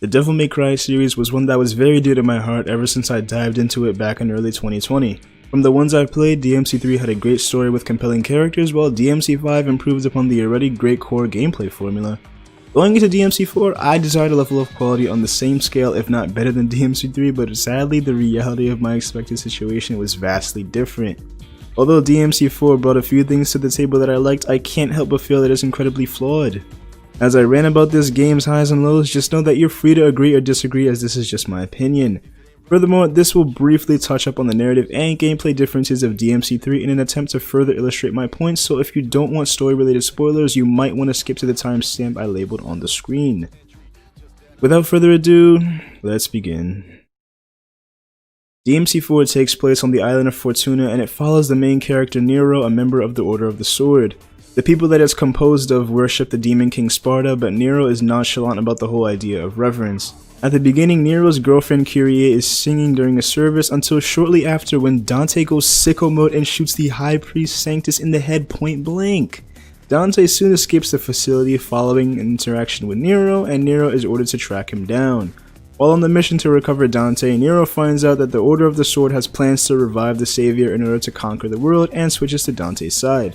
The Devil May Cry series was one that was very dear to my heart ever since I dived into it back in early 2020. From the ones I've played, DMC3 had a great story with compelling characters, while DMC5 improved upon the already great core gameplay formula. Going into DMC4, I desired a level of quality on the same scale if not better than DMC3, but sadly the reality of my expected situation was vastly different. Although DMC4 brought a few things to the table that I liked, I can't help but feel it is incredibly flawed. As I rant about this game's highs and lows, just know that you're free to agree or disagree, as this is just my opinion. Furthermore, this will briefly touch up on the narrative and gameplay differences of DMC3 in an attempt to further illustrate my points, so if you don't want story related spoilers, you might want to skip to the timestamp I labeled on the screen. Without further ado, let's begin. DMC4 takes place on the island of Fortuna, and it follows the main character Nero, a member of the Order of the Sword. The people that it's composed of worship the Demon King Sparta, but Nero is nonchalant about the whole idea of reverence. At the beginning, Nero's girlfriend Kyrie is singing during a service until shortly after, when Dante goes sicko mode and shoots the High Priest Sanctus in the head point blank. Dante soon escapes the facility following an interaction with Nero, and Nero is ordered to track him down. While on the mission to recover Dante, Nero finds out that the Order of the Sword has plans to revive the Savior in order to conquer the world, and switches to Dante's side.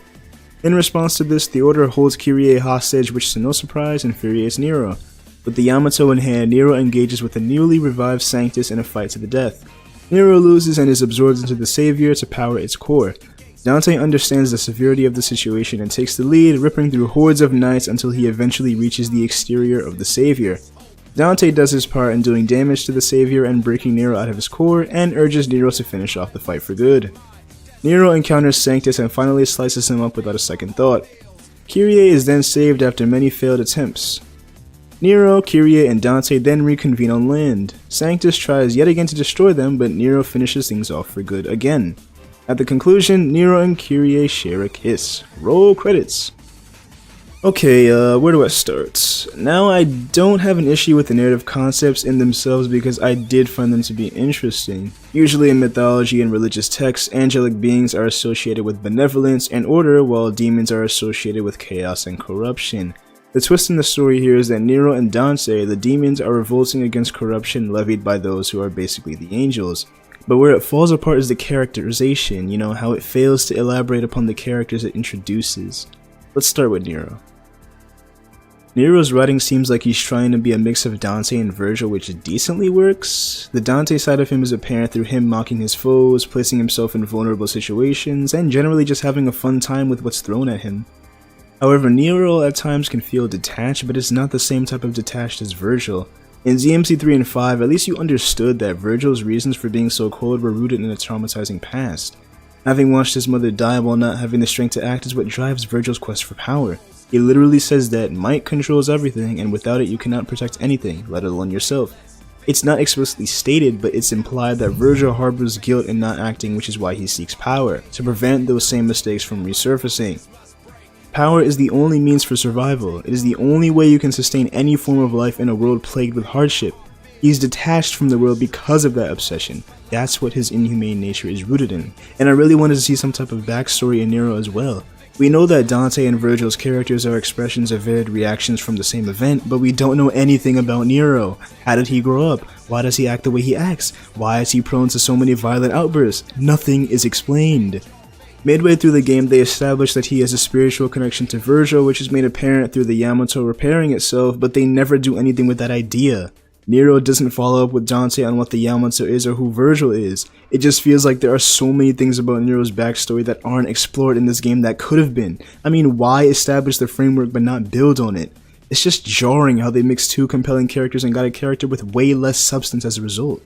In response to this, the Order holds Kyrie hostage, which to no surprise infuriates Nero. With the Yamato in hand, Nero engages with the newly revived Sanctus in a fight to the death. Nero loses and is absorbed into the Savior to power its core. Dante understands the severity of the situation and takes the lead, ripping through hordes of knights until he eventually reaches the exterior of the Savior. Dante does his part in doing damage to the Savior and breaking Nero out of his core, and urges Nero to finish off the fight for good. Nero encounters Sanctus and finally slices him up without a second thought. Kyrie is then saved after many failed attempts. Nero, Kyrie, and Dante then reconvene on land. Sanctus tries yet again to destroy them, but Nero finishes things off for good again. At the conclusion, Nero and Kyrie share a kiss. Roll credits. Okay, where do I start? Now, I don't have an issue with the narrative concepts in themselves because I did find them to be interesting. Usually in mythology and religious texts, angelic beings are associated with benevolence and order, while demons are associated with chaos and corruption. The twist in the story here is that Nero and Dante, the demons, are revolting against corruption levied by those who are basically the angels. But where it falls apart is the characterization, how it fails to elaborate upon the characters it introduces. Let's start with Nero. Nero's writing seems like he's trying to be a mix of Dante and Virgil, which decently works. The Dante side of him is apparent through him mocking his foes, placing himself in vulnerable situations, and generally just having a fun time with what's thrown at him. However, Nero at times can feel detached, but it's not the same type of detached as Virgil. In DMC3 and 5, at least you understood that Virgil's reasons for being so cold were rooted in a traumatizing past. Having watched his mother die while not having the strength to act is what drives Virgil's quest for power. He literally says that might controls everything, and without it you cannot protect anything, let alone yourself. It's not explicitly stated, but it's implied that Virgil harbors guilt in not acting, which is why he seeks power, to prevent those same mistakes from resurfacing. Power is the only means for survival. It is the only way you can sustain any form of life in a world plagued with hardship. He's detached from the world because of that obsession. That's what his inhumane nature is rooted in. And I really wanted to see some type of backstory in Nero as well. We know that Dante and Virgil's characters are expressions of varied reactions from the same event, but we don't know anything about Nero. How did he grow up? Why does he act the way he acts? Why is he prone to so many violent outbursts? Nothing is explained. Midway through the game, they establish that he has a spiritual connection to Virgil, which is made apparent through the Yamato repairing itself, but they never do anything with that idea. Nero doesn't follow up with Dante on what the Yamato is or who Virgil is. It just feels like there are so many things about Nero's backstory that aren't explored in this game that could have been. I mean, why establish the framework but not build on it? It's just jarring how they mixed two compelling characters and got a character with way less substance as a result.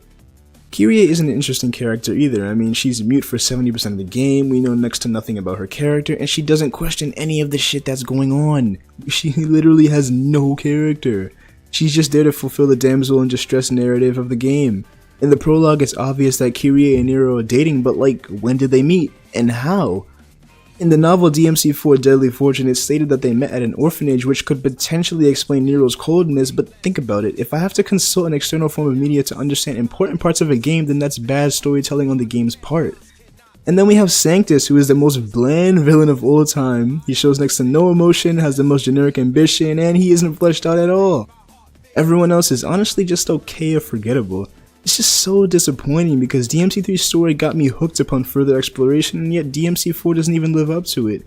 Kyrie isn't an interesting character either. I mean, she's mute for 70% of the game, we know next to nothing about her character, and she doesn't question any of the shit that's going on. She literally has no character. She's just there to fulfill the damsel in distress narrative of the game. In the prologue, it's obvious that Kyrie and Nero are dating, but when did they meet? And how? In the novel DMC4 Deadly Fortune, it's stated that they met at an orphanage, which could potentially explain Nero's coldness, but think about it, if I have to consult an external form of media to understand important parts of a game, then that's bad storytelling on the game's part. And then we have Sanctus, who is the most bland villain of all time. He shows next to no emotion, has the most generic ambition, and he isn't fleshed out at all. Everyone else is honestly just okay or forgettable. It's just so disappointing because DMC3's story got me hooked upon further exploration, and yet DMC4 doesn't even live up to it.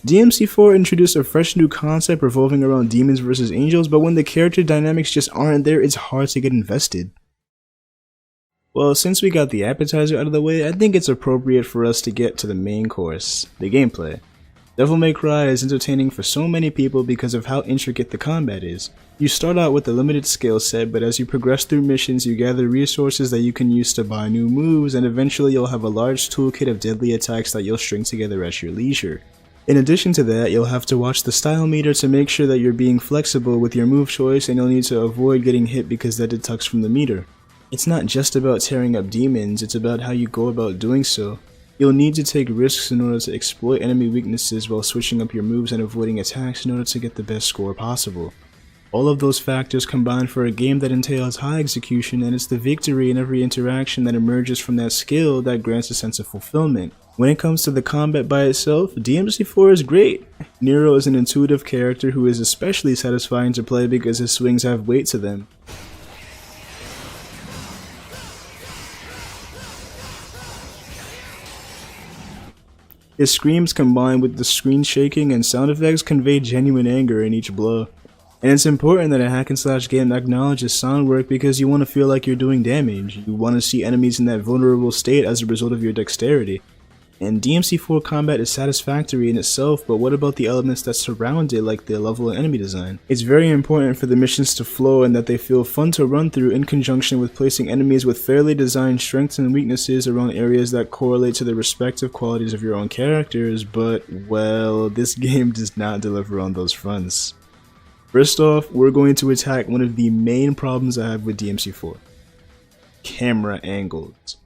DMC4 introduced a fresh new concept revolving around demons versus angels, but when the character dynamics just aren't there, it's hard to get invested. Well, since we got the appetizer out of the way, I think it's appropriate for us to get to the main course, the gameplay. Devil May Cry is entertaining for so many people because of how intricate the combat is. You start out with a limited skill set, but as you progress through missions you gather resources that you can use to buy new moves, and eventually you'll have a large toolkit of deadly attacks that you'll string together at your leisure. In addition to that, you'll have to watch the style meter to make sure that you're being flexible with your move choice, and you'll need to avoid getting hit because that deducts from the meter. It's not just about tearing up demons, it's about how you go about doing so. You'll need to take risks in order to exploit enemy weaknesses while switching up your moves and avoiding attacks in order to get the best score possible. All of those factors combine for a game that entails high execution, and it's the victory in every interaction that emerges from that skill that grants a sense of fulfillment. When it comes to the combat by itself, DMC4 is great. Nero is an intuitive character who is especially satisfying to play because his swings have weight to them. His screams combined with the screen shaking and sound effects convey genuine anger in each blow. And it's important that a hack and slash game acknowledges sound work because you want to feel like you're doing damage. You want to see enemies in that vulnerable state as a result of your dexterity. And DMC4 combat is satisfactory in itself, but what about the elements that surround it, like the level and enemy design? It's very important for the missions to flow and that they feel fun to run through in conjunction with placing enemies with fairly designed strengths and weaknesses around areas that correlate to the respective qualities of your own characters, but, well, this game does not deliver on those fronts. First off, we're going to attack one of the main problems I have with DMC4. Camera angles.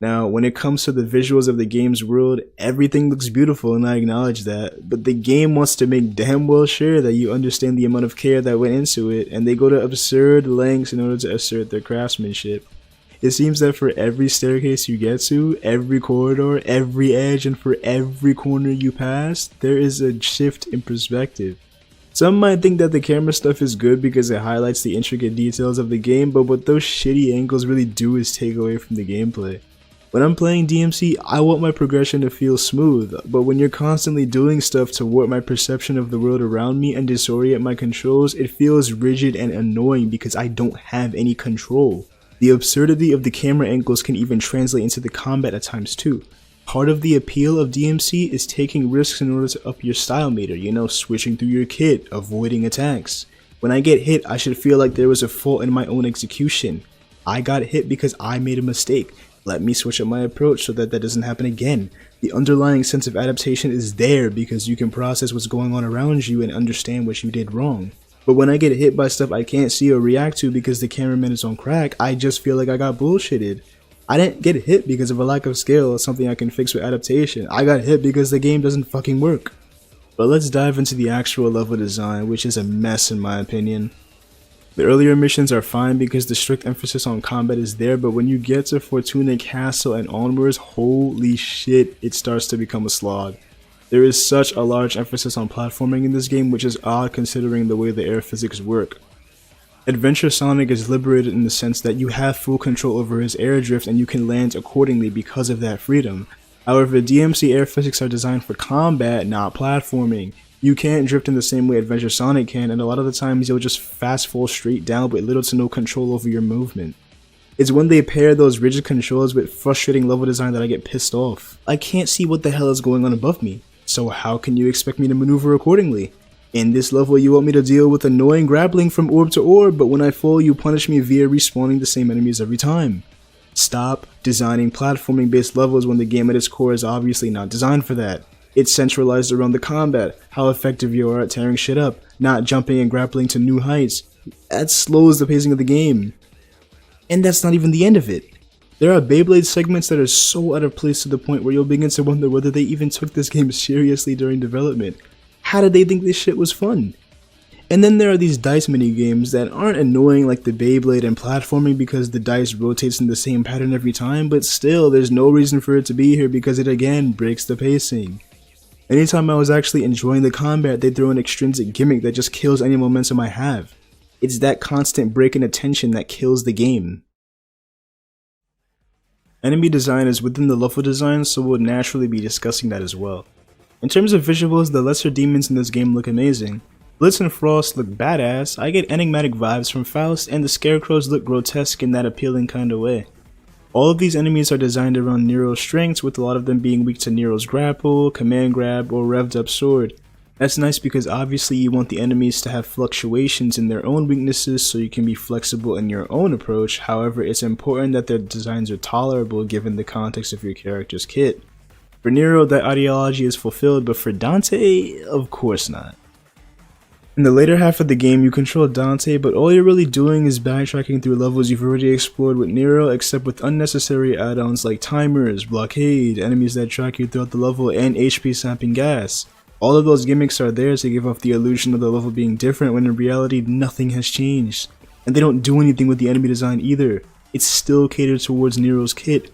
Now, when it comes to the visuals of the game's world, everything looks beautiful and I acknowledge that, but the game wants to make damn well sure that you understand the amount of care that went into it, and they go to absurd lengths in order to assert their craftsmanship. It seems that for every staircase you get to, every corridor, every edge, and for every corner you pass, there is a shift in perspective. Some might think that the camera stuff is good because it highlights the intricate details of the game, but what those shitty angles really do is take away from the gameplay. When I'm playing DMC, I want my progression to feel smooth, but when you're constantly doing stuff to warp my perception of the world around me and disorient my controls, it feels rigid and annoying because I don't have any control. The absurdity of the camera angles can even translate into the combat at times too. Part of the appeal of DMC is taking risks in order to up your style meter, switching through your kit, avoiding attacks. When I get hit, I should feel like there was a fault in my own execution. I got hit because I made a mistake. Let me switch up my approach so that doesn't happen again. The underlying sense of adaptation is there because you can process what's going on around you and understand what you did wrong. But when I get hit by stuff I can't see or react to because the cameraman is on crack, I just feel like I got bullshitted. I didn't get hit because of a lack of skill or something I can fix with adaptation. I got hit because the game doesn't fucking work. But let's dive into the actual level design, which is a mess in my opinion. The earlier missions are fine because the strict emphasis on combat is there, but when you get to Fortuna Castle and onwards, holy shit, it starts to become a slog. There is such a large emphasis on platforming in this game, which is odd considering the way the air physics work. Adventure Sonic is liberated in the sense that you have full control over his air drift and you can land accordingly because of that freedom. However, DMC air physics are designed for combat, not platforming. You can't drift in the same way Adventure Sonic can, and a lot of the times you'll just fast fall straight down with little to no control over your movement. It's when they pair those rigid controls with frustrating level design that I get pissed off. I can't see what the hell is going on above me, so how can you expect me to maneuver accordingly? In this level you want me to deal with annoying grappling from orb to orb, but when I fall you punish me via respawning the same enemies every time. Stop designing platforming based levels when the game at its core is obviously not designed for that. It's centralized around the combat, how effective you are at tearing shit up, not jumping and grappling to new heights. That slows the pacing of the game. And that's not even the end of it. There are Beyblade segments that are so out of place to the point where you'll begin to wonder whether they even took this game seriously during development. How did they think this shit was fun? And then there are these dice minigames that aren't annoying like the Beyblade and platforming because the dice rotates in the same pattern every time, but still there's no reason for it to be here because it again breaks the pacing. Anytime I was actually enjoying the combat, they throw an extrinsic gimmick that just kills any momentum I have. It's that constant break in attention that kills the game. Enemy design is within the level design, so we'll naturally be discussing that as well. In terms of visuals, the lesser demons in this game look amazing. Blitz and Frost look badass, I get enigmatic vibes from Faust, and the scarecrows look grotesque in that appealing kind of way. All of these enemies are designed around Nero's strengths, with a lot of them being weak to Nero's grapple, command grab, or revved up sword. That's nice because obviously you want the enemies to have fluctuations in their own weaknesses so you can be flexible in your own approach. However, it's important that their designs are tolerable given the context of your character's kit. For Nero, that ideology is fulfilled, but for Dante, of course not. In the later half of the game, you control Dante, but all you're really doing is backtracking through levels you've already explored with Nero, except with unnecessary add-ons like timers, blockade, enemies that track you throughout the level, and HP sapping gas. All of those gimmicks are there to give off the illusion of the level being different when in reality nothing has changed. And they don't do anything with the enemy design either. It's still catered towards Nero's kit.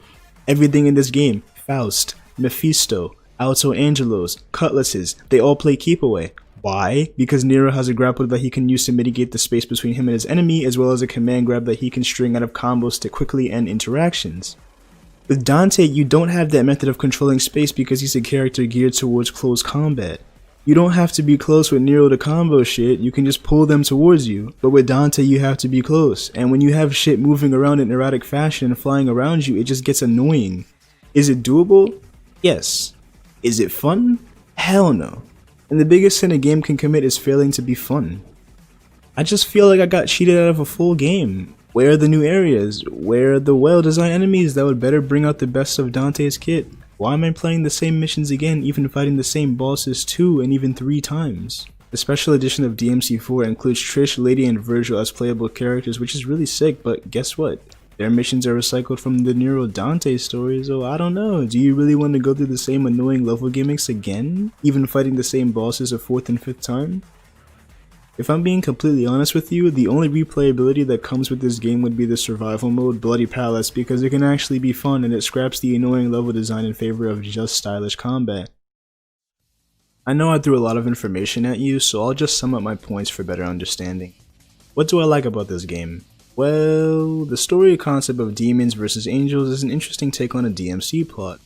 Everything in this game, Faust, Mephisto, Alto Angelos, Cutlasses, they all play keep away. Why? Because Nero has a grapple that he can use to mitigate the space between him and his enemy, as well as a command grab that he can string out of combos to quickly end interactions. With Dante, you don't have that method of controlling space because he's a character geared towards close combat. You don't have to be close with Nero to combo shit, you can just pull them towards you, but with Dante you have to be close, and when you have shit moving around in erratic fashion and flying around you, it just gets annoying. Is it doable? Yes. Is it fun? Hell no. And the biggest sin a game can commit is failing to be fun. I just feel like I got cheated out of a full game. Where are the new areas? Where are the well-designed enemies that would better bring out the best of Dante's kit? Why am I playing the same missions again, even fighting the same bosses 2 and even 3 times? The special edition of DMC4 includes Trish, Lady, and Virgil as playable characters, which is really sick, but guess what? Their missions are recycled from the Nero Dante story, so I don't know, do you really want to go through the same annoying level gimmicks again? Even fighting the same bosses a 4th and 5th time? If I'm being completely honest with you, the only replayability that comes with this game would be the survival mode, Bloody Palace, because it can actually be fun and it scraps the annoying level design in favor of just stylish combat. I know I threw a lot of information at you, so I'll just sum up my points for better understanding. What do I like about this game? Well, the story concept of demons versus angels is an interesting take on a DMC plot.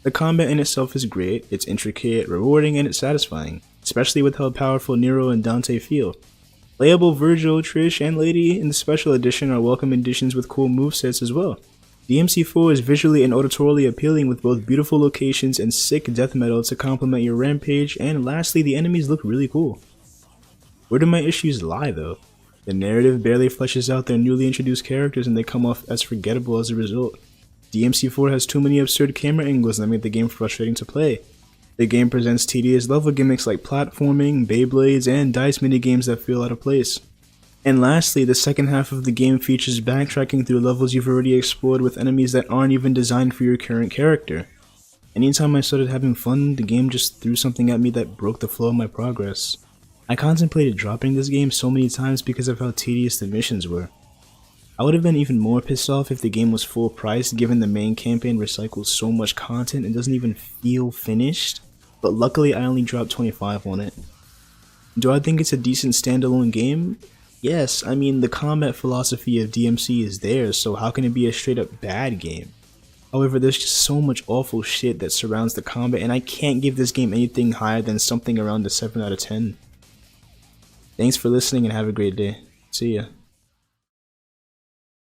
The combat in itself is great, it's intricate, rewarding, and it's satisfying, especially with how powerful Nero and Dante feel. Playable Virgil, Trish, and Lady in the special edition are welcome additions with cool movesets as well. DMC4 is visually and auditorily appealing with both beautiful locations and sick death metal to complement your rampage, and lastly, the enemies look really cool. Where do my issues lie though? The narrative barely fleshes out their newly introduced characters and they come off as forgettable as a result. DMC4 has too many absurd camera angles that make the game frustrating to play. The game presents tedious level gimmicks like platforming, Beyblades, and dice minigames that feel out of place. And lastly, the second half of the game features backtracking through levels you've already explored with enemies that aren't even designed for your current character. Anytime I started having fun, the game just threw something at me that broke the flow of my progress. I contemplated dropping this game so many times because of how tedious the missions were. I would have been even more pissed off if the game was full price given the main campaign recycles so much content and doesn't even feel finished, but luckily I only dropped 25 on it. Do I think it's a decent standalone game? Yes, I mean the combat philosophy of DMC is there, so how can it be a straight up bad game? However, there's just so much awful shit that surrounds the combat and I can't give this game anything higher than something around a 7 out of 10. Thanks for listening and have a great day. See ya.